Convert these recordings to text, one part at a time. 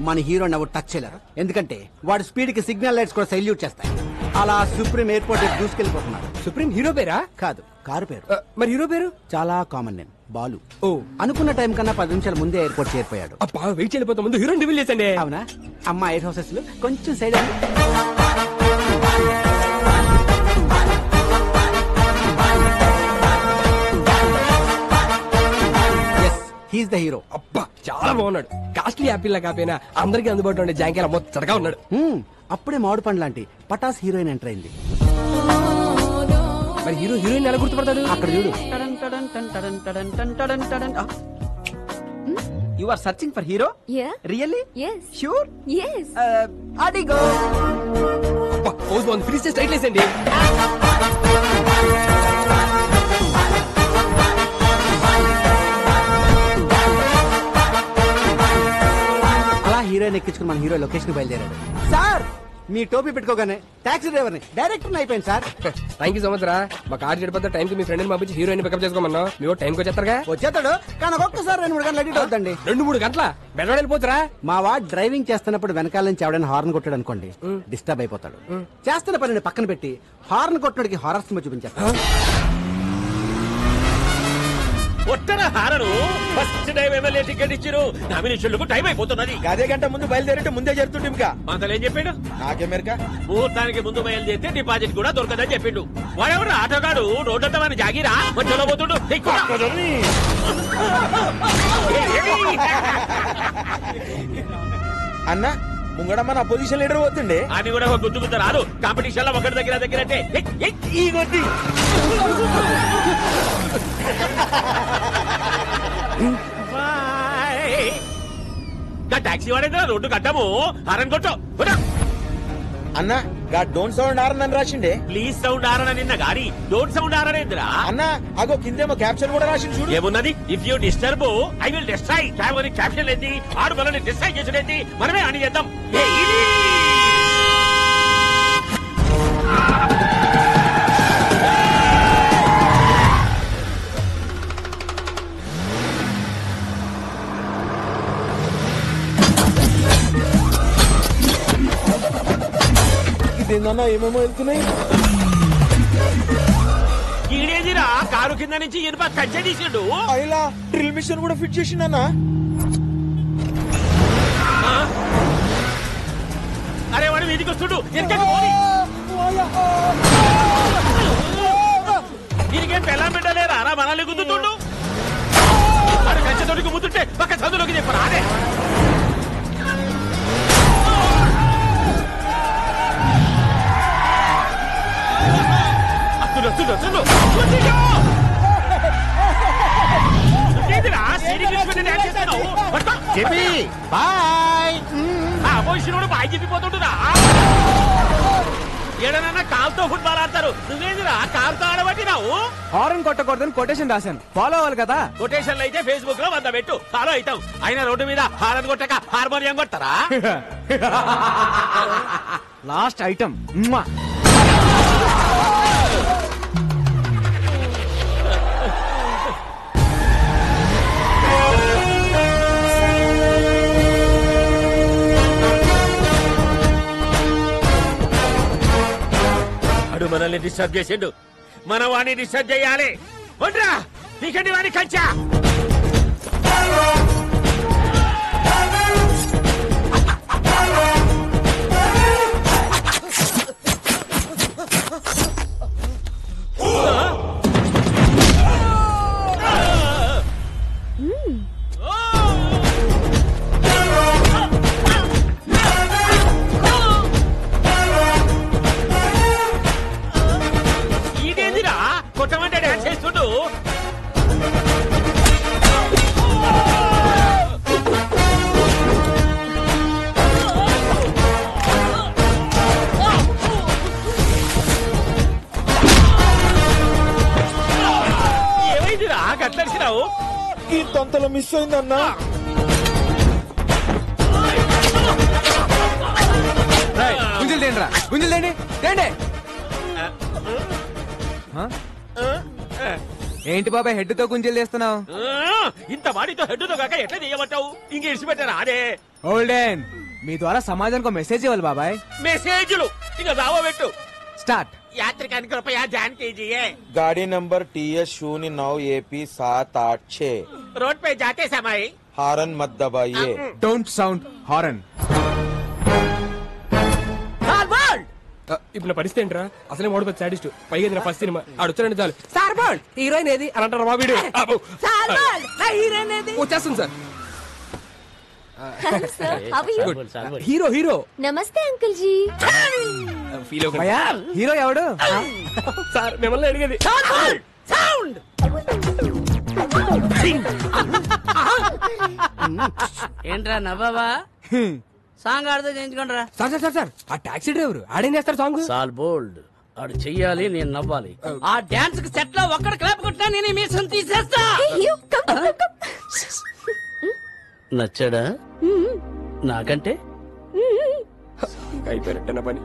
మన హీరోని ఎవరు టచ్ చేయలేరు. ఎందుకంటే వాడి స్పీడ్ కి సిగ్నల్ లైట్స్ కూడా సైల్యూట్ చేస్తాయి. అలా సుప్రీం ఎయిర్పోర్ట్ దూసుకెళ్లిపోతున్నాడు. సుప్రీం హీరో పేరా? కాదు, కారు పేరు. మరి హీరో పేరు? చాలా కామన్ నేమ్, బాలు. ఓ, అనుకున్న టైం కన్నా 10 నిమిషాల ముందే ఎయిర్పోర్ట్ చేరిపోయాడు. అబ్బా వెయిట్ చేయలేకపోతే ముందు హీరోని రివీల్ చేసండి. అవునా? అమ్మా ఎయిర్ హౌసెస్ లో కొంచెం సైడ్ అయ్యి. He's the hero. అబ్బా చాలా బాగున్నాడు. కాస్ట్లీ యాపిల్ లా కాపోయినా అందరికి అందుబాటులో ఉండే జాంకాయల మొత్తగా ఉన్నాడు. అప్పుడే మామిడి పండు లాంటి పటాస్ హీరోయిన్ ఎంటర్ అయింది. మరి హీరో హీరోయిన్ ఎలా గుర్తుపడతాడు? అక్కడ చూడు. You are searching for hero? Really? Sure? అడిగో. అబ్బా పోజ్ బాగుంది. ఫినిష్ చేసి స్ట్రైట్ లేసండి. హీరోయిన్ ఎక్కించుకుని మన హీరో లొకేషన్ బయలుదేరాడు. సార్ మీ టోపీ పెట్టుకోగానే టాక్సీ డ్రైవర్ ని డైరెక్టర్ అయిపోయింది sir. Thank you so much రా. మా కార్ చెడిపోతే టైం కి మీ ఫ్రెండ్ ని పంపించి హీరోయిన్ పికప్ చేసుకోమన్నా. మీరు టైం కి వచ్చేస్తారుగా? వచ్చేస్తాడు, కానీ ఒక్కసారి 2-3 గంటలు లేట్ అవుతుందండి. 2-3 గంటల బెల్లం వెళ్ళిపోతురా. మా వాడు డ్రైవింగ్ చేస్తున్నప్పుడు వెనకాల నుంచి ఎవడైనా హార్న్ కొట్టాడు అనుకోండి, డిస్టర్బ్ అయిపోతాడు. చేస్తున్న పనిని పక్కన పెట్టి హార్న్ కొట్టడానికి హారర్ సినిమా చూపించేస్తాడు. ఒట్టన హారను ఫస్ట్ టైం ఎమ్మెల్యే టికెట్ ఇచ్చిరు. నామినేషన్లకు టైం అయిపోతున్నది. అదే గంట ముందు బయలుదేరంటే ముందే జరుగుతుంది. ఇంకా అంతలో ఏం చెప్పిండు? నాకెమెరికా ముహూర్తానికి ముందు బయలుదేరితే డిపాజిట్ కూడా దొరకదని చెప్పిండు. వాడెవడు ఆటోగాడు రోడ్డంతా మన జాగిరా మధ్యలో పోతుండు. అన్న ముంగడమ్మ నా పొజిషన్ లీడర్ పోతుండే. అని కూడా గుర్తుకుంటా రాదు. కాంపిటీషన్ లో ఒకటి దగ్గర అంటే ఈ కొద్ది టాక్సీ వాడేదా రోడ్డు కట్టము హారన్ కొట్టు. అన్న గా డోంట్ సౌండ్ ఆరన్ అని రాసిండే. ప్లీజ్ సౌండ్ ఆరన్ నిన్న గారి డోంట్ సౌండ్ ఆరన్ ఏందిరా? అన్న అగో కిందేమో క్యాప్షన్ కూడా రాసింది చూడు. ఏమున్నది? If you disturb I will destroy. Caption ఏంది? ఆడు మనల్ని డిస్ట్రాయ్ చేసుడేంది? మనమే అని చేద్దాం. ఇదేందన్నా ఏమేమో వెళ్తున్నాయి. ఈడేదిరా కారు కింద నుంచి ఇనుప కంచె తీసిండు. అయిలా డ్రిల్ మిషన్ కూడా ఫిట్ చేసిండన్నా. అరే వాడు వీధికి వస్తుడు. దీనికేం పెళ్ళం పెట్టలేరా? మనల్ని గుద్దుతుండు. వాడు కంచెతోటికి ముద్దుంటే పక్క చదువులోకి చెప్పరా? అదే బాయ్ చెప్పిపోతుంటురా. ఏడనన్నా కాల్తో ఫుట్బాల్ ఆడతారు. నువ్వేందిరా కాల్తో ఆడబట్టినావు? హారన్ కొట్టకూడదని కొటేషన్ రాశాను. ఫాలో అవ్వాలి కదా. కొటేషన్లు అయితే ఫేస్బుక్ లో 100 పెట్టు, ఫాలో అవుతావు. అయినా రోడ్డు మీద హారన్ కొట్టక హార్మోనియం కొట్టరా? లాస్ట్ ఐటమ్ మనల్ని డిస్టర్బ్ చేసిండు. మన వాడిని డిస్టర్బ్ చేయాలి. వడ్రా నీకండి వాడిని కంచా. కొట్టమంటే డాన్స్ చేస్తుండు. ఏమైందిరా గట్లడిసినావు? ఈ తొంతలో మిస్ అయిందన్నా. గుంజలు తేండి రా, గుంజలు తేండి తేండి. ఏంటి బాబాయ్ హెడ్ తో గుంజలు చేస్తున్నావు? ఇంత వాడితో హెడ్డుతో కాక ఎట్లా చేయమంటావు? ఇంక ఇడిచిపెట్టారా అదే ఓల్డెన్ మీ ద్వారా సమాజానికి మెసేజ్ ఇవ్వాలి బాబాయ్. మెసేజ్లు ఇక రావబెట్టు. స్టార్ట్. యాత్రికానికి రూపాయ జాన్ कीजिए. गाड़ी नंबर TS09AP786 रोड पे जाते समय हारन मत दबाइए. Don't sound horn. ఇప్పుడు నా పరిస్థితి ఏంట్రా? అసలే ఓడిపోతే సాడిస్ట్, పైగా ఇది నా ఫస్ట్ సినిమా. ఆడొచ్చారంటే చాలు సార్ బాల్ హీరోయిన్ ఏది అని అంటారు మా వీడు. వచ్చేస్తుంది సార్. హీరో హీరో నమస్తే అంకుల్ జీ. ఫీల్ భయ్యా హీరో ఎవడు? సార్ మిమ్మల్ని అడిగేది. ఏంట్రా నవ్వావా? సాంగ్ ఆడితే చేయించుకోండిరా. సార్ సార్ సార్ సార్ ఆ టాక్సీ డ్రైవర్ ఆడేం చేస్తారు సాంగ్? సాల్ బోల్డ్ ఆడు చెయ్యాలి, నేను నవ్వాలి. ఆ డాన్స్ కి సెట్ లో ఒక్కడ క్లాప్ కొట్టినా నేను మీసం తీసేస్తా. నచ్చాడా? నాకంటే అయిపోయినట్టు నా పని.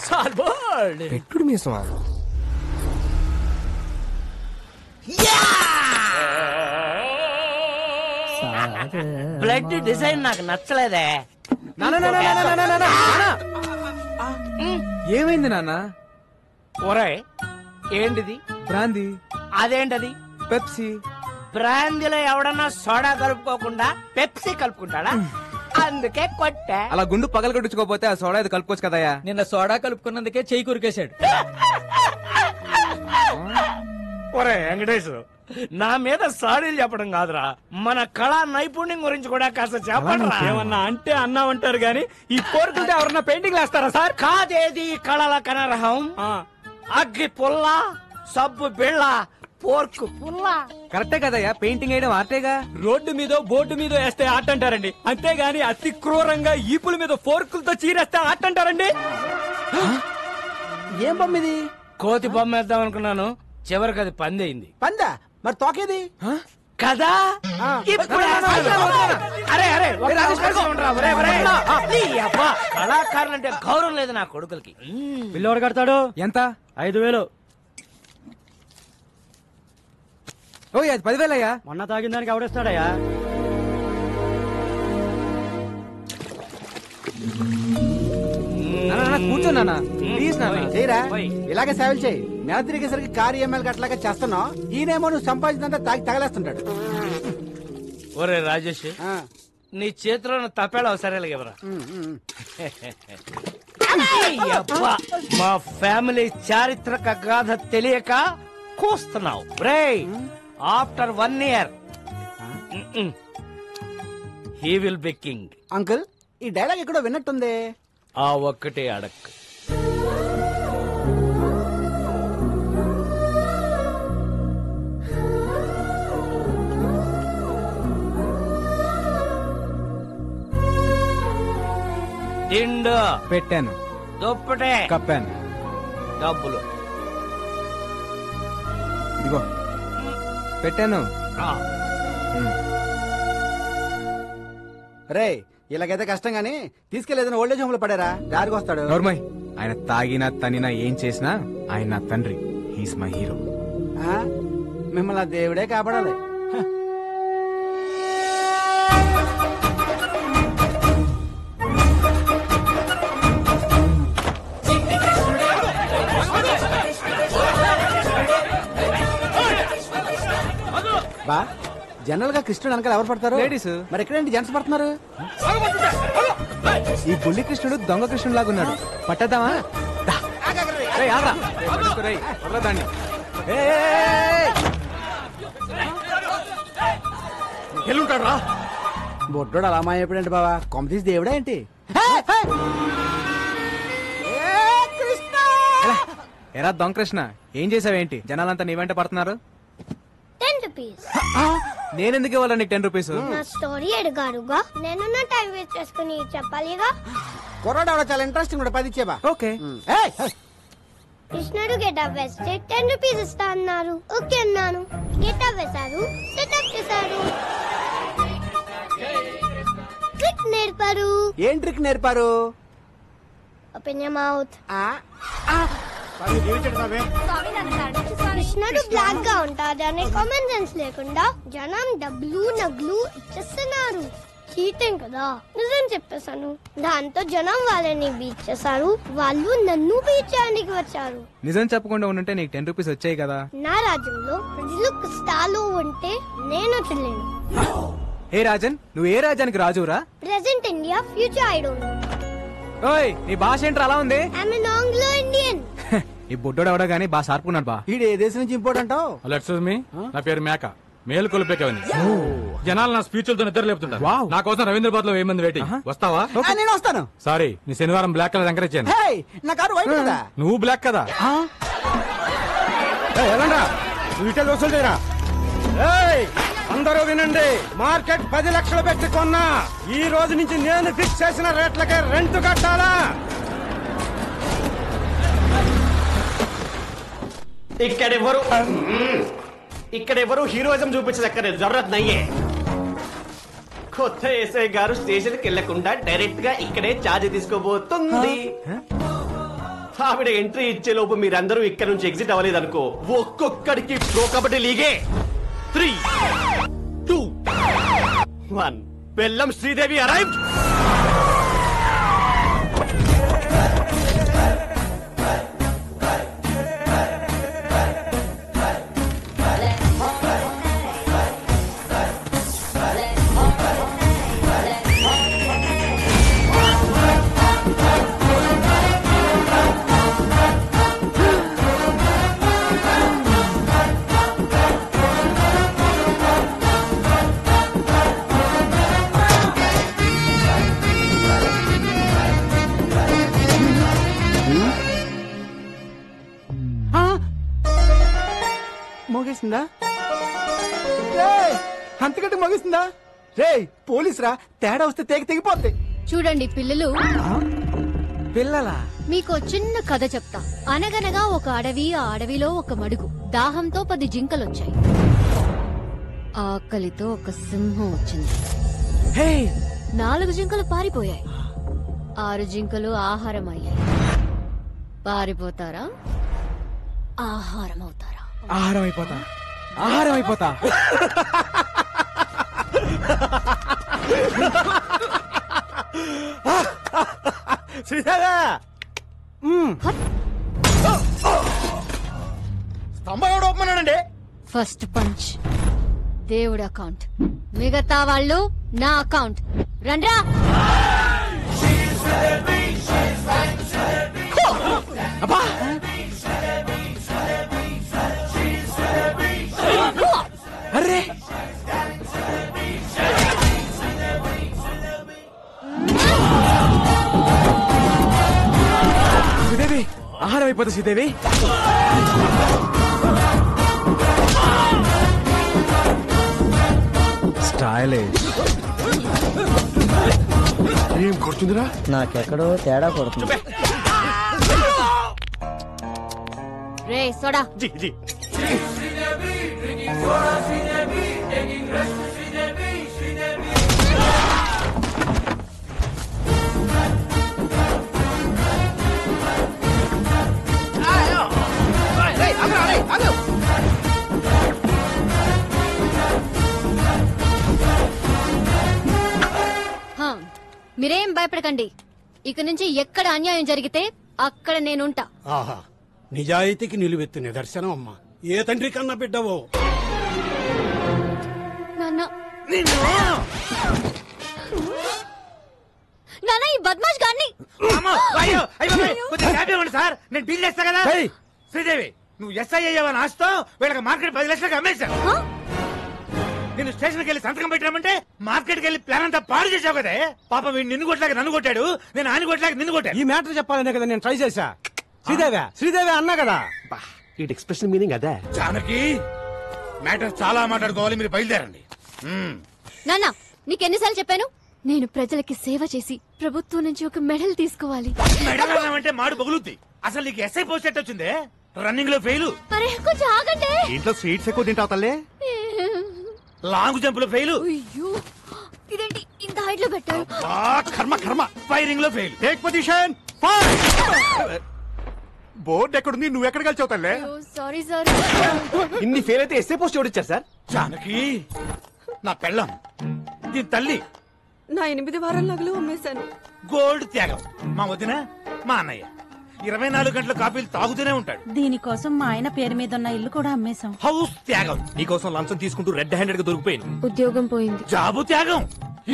సాల్ బోల్డ్ పెట్టుడు మీసమా? బ్లడ్ డిజైన్ నాకు నచ్చలేదే. ఏమైంది నాన్న? ఒరే ఏంటిది? బ్రాందీ. అదేంటది? పెప్సీ. బ్రాందీలో ఎవడన్నా సోడా కలుపుకోకుండా పెప్సీ కలుపుకుంటాడా? అందుకే కొట్టా. అలా గుండు పగల కొట్టించుకోపోతే ఆ సోడా ఇది కలుపుకోవచ్చు కదయ్యా. నిన్న సోడా కలుపుకున్నందుకే చెయ్యి కురికేశాడు. ఒరే వెంకటేష్, నా మీద సాడీలు చెప్పడం కాదురా, మన కళా నైపుణ్యం గురించి కూడా కాస్త చెప్పండి. ఏమన్నా అంటే అన్నామంటారు గాని ఈ కోరుకుంటే ఎవరన్నా పెయింటింగ్ వేస్తారా సార్? కాదేది కళల కనరహం. అగ్గి పుల్ల, సబ్బు బిళ్ళ, పోర్కు పుల్ల. కరెక్టే కదయ్యా, పెయింటింగ్ వేయడం ఆర్టేగా. రోడ్డు మీద బోర్డు మీద వేస్తే ఆట అంటారండి, అంతేగాని అతి క్రూరంగా ఈపుల మీద ఫోర్కులతో చీరేస్తే ఆట అంటారండి. ఏం బొమ్మ ఇది? కోతి బొమ్మ వేద్దాం అనుకున్నాను, చివరికి అది పందయింది. పందా? మరి తోకేది కదా? ఇప్పుడు అరే అరే కళాకారులంటే గౌరవం లేదు నా కొడుకులకి. పిల్లోడు కడతాడు. ఎంత? 5,000. ఓ అది 10,000 అయ్యా. మొన్న తాగిన దానికి ఎవడేస్తాడయ్యా? కూర్చో నాన్న ప్లీజ్ నాన్న. చేయరా, ఇలాగే సేవలు చేయి. నెల తిరిగేసరికి కారు ఈఎంఐలు అట్లాగా చేస్తున్నావు. ఈయనేమో నువ్వు సంపాదించినంత తాగి తగలేస్తుంటాడు. ఒరే రాజేష్, నీ చేతిలో తప్పేలా సరేలే ఎవరా. అబ్బా, మా ఫ్యామిలీ చారిత్రక గాథ తెలియక కూస్తున్నావు రే. After 1 year he will be king. Uncle, ఈ డైలాగ్ ఎక్కడో విన్నట్టుంది. ఆ ఒక్కటే అడక్. దిండు పెట్టాను, దుప్పటే కప్పాను, డబ్బులు ఇదిగో పెట్టాను. రే, ఇలాగైతే కష్టం గానీ తీసుకెళ్లేదని ఓల్డేజ్ హోమ్ లో పడారా, దారికి వస్తాడు. నోర్మయ్, ఆయన తాగినా తనినా ఏం చేసినా ఆయన నా తండ్రి. He's my hero. మిమ్మల్ని ఆ దేవుడే కాపాడాలి. బా, జనరల్ గా కృష్ణుడు వెనకాల ఎవరు పడతారు? లేడీస్. మరి ఎక్కడేంటి జెంట్స్ పడుతున్నారు? ఈ బుల్లి కృష్ణుడు దొంగ కృష్ణుడు లాగా ఉన్నాడు. పట్టేద్దామా? ఎల్లుంటాడు. బొడ్డోడు అలా మాయపడండి బావా, కొమ్మతీసి దేవుడా ఏంటి? ఎరా దొంగ కృష్ణ, ఏం చేసావేంటి? జనాలంతా నీ వెంట పడుతున్నారు. 10 rupees. నేనెందుకు ఇవ్వాలి నీకు 10 రూపీస్? నా స్టోరీ అడిగారుగా, నేను నా టైం వేస్ట్ చేసుకుని చెప్పాలిగా. కుర్రాడు ఆవిడ చాలా ఇంట్రెస్టింగ్ కూడా 10 ఇచ్చేబా. ఓకే. కృష్ణుడు గెటప్ వేస్తే 10 rupees ఇస్తా అన్నారు. ఓకే అన్నాను. గెటప్ వేశారు, సెటప్ చేశారు. ట్రిక్ నేర్పారు. ఏం ట్రిక్ నేర్పారు? Open your mouth. కృష్ణుడు బ్లాక్ గా ఉంటాడు అనే కామన్ సెన్స్ లేకుండా జనం డబ్బులు నగ్లు ఇచ్చేస్తున్నారు. చీటింగ్ కదా. నిజం చెప్పేశాను. దాంతో జనం వాళ్ళని బీట్ చేశారు. వాళ్ళు నన్ను బీట్ చేయడానికి వచ్చారు. నిజం చెప్పకుండా ఉంటే నీకు 10 రూపీస్ వచ్చాయి కదా. నా రాజ్యంలో ప్రజలు కష్టాలు ఉంటే నేను చెల్లేను. హే రాజన్, నువ్వు ఏ రాజ్యానికి రాజురా? Present India, future I don't know. ఓయ్, నీ భాష ఏంట్రా అలా ఉంది? I'm an Anglo Indian. ఈ బుడ్డోడు ఎవడో గానీ బాగా షార్పున్నాడు బా. ఈడు ఏ దేశం నుంచి ఇంపోర్ట్ అంటావు? ఎక్స్క్యూజ్ మీ, నా పేరు మేక. మేలు కొలిపేకవని జనాలు నా స్పీచ్లతో నిద్ర లేపుతుంటారు. వావ్. నా కోసం రవీంద్రబాద్ లో 1000 మంది వెయిటింగ్. వస్తావా? నేను వస్తాను. సారీ, నీ శనివారం బ్లాక్ కలర్ ఎంకరేజ్ చేయను. హే, నా కారు వైట్ కదా. నువ్వు బ్లాక్ కదా. అందరూ వినండి, మార్కెట్ 10 లక్షలు పెట్టి కొన్నా. ఈ రోజు నుంచి నేను ఫిక్స్ చేసిన రేట్లకే రెంట్ కట్టాలా? ఇక్కడెవరు హీరోయిజం చూపించదక్కర్లేదు. జరూరత్ నయ్యే. కొత్త ఎస్ఐ గారు స్టేషన్ కి వెళ్లకుండా డైరెక్ట్ గా ఇక్కడే ఛార్జ్ తీసుకోబోతుంది. ఆవిడ ఎంట్రీ ఇచ్చే లోపు మీరందరూ ఇక్కడ నుంచి ఎగ్జిట్ అవ్వలేదనుకో, ఒక్కొక్కడికి ప్రో కబడ్డీ లీగే 3, 2, 1. బెల్లం శ్రీదేవి అరైవ్డ్. మోగేసిందా? అంతకంటే మోగేసిందా? రే పోలీస్ రా, తేడా వస్తే తెగిపోద్ది. చూడండి పిల్లలు, పిల్లలా? మీకు చిన్న కథ చెప్తా. అనగనగా ఒక అడవి, ఆ అడవిలో ఒక మడుగు. దాహంతో 10 జింకలొచ్చాయి. ఆకలితో ఒక సింహం వచ్చింది. 4 జింకలు పారిపోయాయి. 6 జింకలు ఆహారం అయ్యాయి. పారిపోతారా, ఆహారం అవుతారా? ఆహారం అయిపోతా, ఆహారం అయిపోతా. శ్రీదేవా, స్తంభం ఎవడు ఒప్పమన్నాడండి? ఫస్ట్ పంచ్ దేవుడు అకౌంట్, మిగతా వాళ్ళు నా అకౌంట్. రండ్రా. అరే శ్రీదేవి, ఆహారం అయిపోతా శ్రీదేవి. స్టైలిష్. ఏం కొడుతుందిరా? నాకెక్కడో తేడా కొడుతుంది. రే సోడా. జీ జీ. మీరేం భయపడకండి. ఇక నుంచి ఎక్కడ అన్యాయం జరిగితే అక్కడ నేనుంటా. ఆహా, నిజాయితీకి నిలువెత్తు నిదర్శనం అమ్మా. ఏ తండ్రి కన్నా బిడ్డవో. నాన్న, నాన్న ఈ బద్మాష్ గారిని. సార్, నేను డీల్ చేస్తా కదా. శ్రీదేవి, నువ్వు ఎస్ఐ అయ్యావని ఆస్తో వీళ్ళకి మార్కెట్ 10 లక్షలకు అమ్మేశావు. నేను స్టేషన్కి వెళ్ళి సంతకం పెట్టామంటే మార్కెట్కి వెళ్ళి ప్లాన్ అంతా పాడు చేసావు కదా. పాపం వీడు నిన్ను కొట్టలేక నన్ను కొట్టాడు, నేను ఆయన కొట్టలేక నిన్ను కొట్టాను. ఈ మ్యాటర్ చెప్పాలనే కదా నేను ట్రై చేశా. శ్రీదేవి అన్నా కదా. ఈ ఎక్స్ప్రెషన్ మీనింగ్ అదే. జానకి, మ్యాటర్ చాలా మాట్లాడుకోవాలి, మీరు బయలుదేరండి. నాన్న, నీకెన్నిసార్లు చెప్పాను, నేను ప్రజలకి సేవ చేసి ప్రభుత్వం నుంచి ఒక మెడల్ తీసుకోవాలి. మెడల్ అంటే మాడు బగులుద్ది. అసలు నీకు ఎస్ఐ పోస్ట్ ఎట్ వచ్చిందే? రన్నింగ్ లో ఫెయిల్. అరే కొంచెం ఆగండి. ఇంట్లో స్వీట్స్ ఎక్కువ తింటావు తల్లే. లాంగ్ జంప్ లో ఫెయిల్. అయ్యో, ఇదేంటి ఇంత హైట్ లో పెట్టారు. కర్మ కర్మ ఫైరింగ్ లో ఫెయిల్. టేక్ పొజిషన్ బోర్డు ఎక్కడుంది నువ్వు ఎక్కడ కలిసావు తల్లే సారీ సార్. ఇన్ని ఫెయిల్ అయితే ఎస్ఏ పోస్ట్ ఎవరిచ్చారు సార్? జానకి నా పెళ్ళం దీని తల్లి. నా 8 వారాల నగలు అమ్మేశాను. గోల్డ్ త్యాగం. మా వదిన మా అన్నయ్య 24 గంటల కాఫీలు తాగుతూనే ఉంటాడు. దీనికోసం మా ఆయన పేరు మీద ఉన్న ఇల్లు కూడా అమ్మేశాం. హౌస్ త్యాగం. నీకోసం లంచం తీసుకుంటూ రెడ్ హ్యాండెడ్ గా దొరికిపోయాను. ఉద్యోగం పోయింది. జాబు త్యాగం.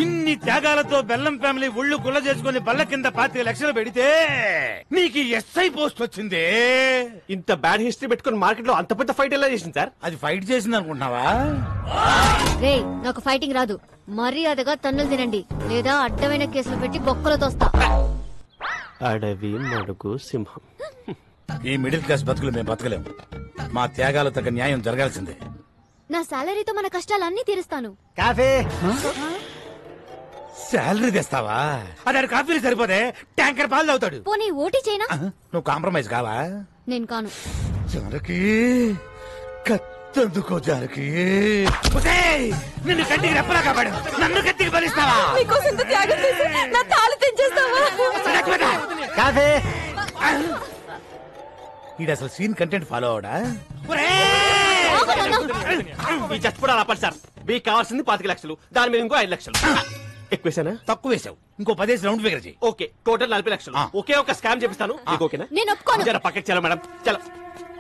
ఇన్ని త్యాగాలతో బెల్లం ఫ్యామిలీ ఒళ్ళు గుల్ల చేసుకుని బల్ల కింద 25 లక్షలు పెడితే నీకు ఎస్ఐ పోస్ట్ వచ్చింది. ఇంత బ్యాడ్ హిస్టరీ పెట్టుకుని మార్కెట్ లో అంత పెద్ద ఫైట్ ఎలా చేసింది సార్? అది ఫైట్ చేసింది అనుకుంటున్నావా? రే నాకు ఫైటింగ్ రాదు. మర్యాదగా తన్నులు తినండి లేదా అడ్డమైన కేసులు పెట్టి బొక్కలు తోస్తా. అడవి మడుగు సింహం. ఈ మిడిల్ క్లాస్ బతుకులు మేము బతకలేము. మా త్యాగాలు తగ్గ న్యాయం జరగాల్సిందే. నా సాలరీతో మన కష్టాలన్నీ తీరుస్తాను. కాఫీ శాలరీ తెస్తావా? అది కాఫీలు సరిపోతే ట్యాంకర్ పాలు తాగుతాడు. పోనీ ఓటీ చేయనా? నువ్వు కాంప్రమైజ్ కావా? నేను కాను. జానకి కత్తందుకో జానకి. నిన్ను కంటికి రెప్పలా కాపాడు, నన్ను కత్తికి బలిస్తావా? మీకోసం ఇంత త్యాగం చేసి నా తాళి తెంచేస్తావా? కాఫీ ఈడు అసలు సీన్ కంటెంట్ ఫాలో అవడా? ఈ చచ్చిపోవడాలు ఆపాలి సార్. మీకు కావాల్సింది 25 లక్షలు, దాని మీద ఇంకో 5 లక్షలు. ఎక్కువేసానా? తక్కువ వేసావు. ఇంకో 10 రౌండ్ ఫిగర్ చేయి. ఓకే, టోటల్ 40 లక్షలు. ఒకే ఒక స్కామ్ చేపిస్తాను. మీకు ఓకేనా? నేను ఒప్పుకోను. జర పక్కకి చలో మేడం, చలో.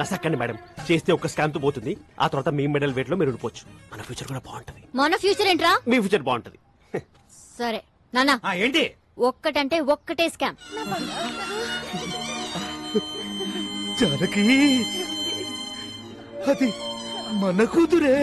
రసక్కండి మేడం, చేస్తే ఒక స్కామ్ తో పోతుంది. ఆ తర్వాత మీ మెడల్ వెయిట్ లో మీరు ఉండిపోవచ్చు. మన ఫ్యూచర్ కూడా బాగుంటది. మన ఫ్యూచర్ ఏంట్రా? మీ ఫ్యూచర్ బాగుంటది. సరే నాన్న. ఏంటి? ఒక్కటంటే ఒక్కటే స్కామ్. జానకి అది మన కూతురే.